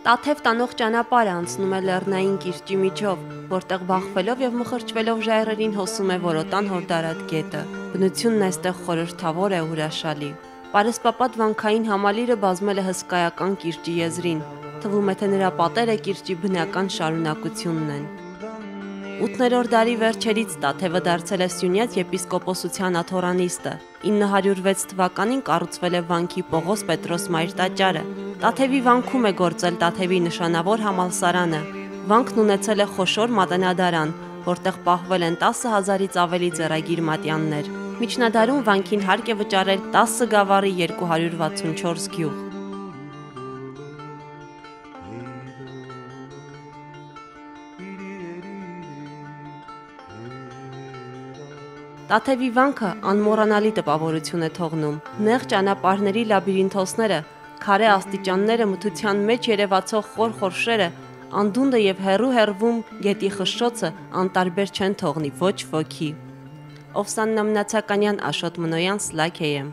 Տաթև տանող ճանապարհը անցնում է լեռնային կիրճի միջով, որտեղ բախվելով եւ մխրճվելով ժայռերին հոսում է Որոտան հորդարատ գետը։ Բնությունն այստեղ խորհրդավոր է ու հրաշալի։ Պարսպապատ վանքային համալիրը բազմել է հսկայական կիրճի եզրին։ Թվում է, թե նրա պատերը կիրճի բնական շարունակությունն են։ 8-րդ դարի վերջերից Տաթևը դարձել է Սյունյաց եպիսկոպոսության աթոռանիստը։ 906 թվականին կառուցվել է վանքի Պողոս Պետրոս Մայր տաճարը։ Տաթևի վանքում է գործել Տաթևի նշանավոր համալսարանը։ Վանքն ունեցել է խոշոր մատենադարան, որտեղ պահվել են 10,000-ից ավելի ձեռագիր մատյաններ։ Միջնադարում վանքին հարկ է վճարել 10 գավառի 264 գյուղ։ Տաթևի վանքը անմոռանալի տպավորություն է թողնում։ Նեղ ճանապարհների լաբիրինթոսները, քարե աստիճանները, մթության մեջ երևացող խոր խորշերը, անդունդը եւ հեռվում գետի խշշոցը անտարբեր չեն թողնի ոչ ոքի։ Օվսաննա Մնացականյան, Աշոտ Մնոյան, Սլաք AM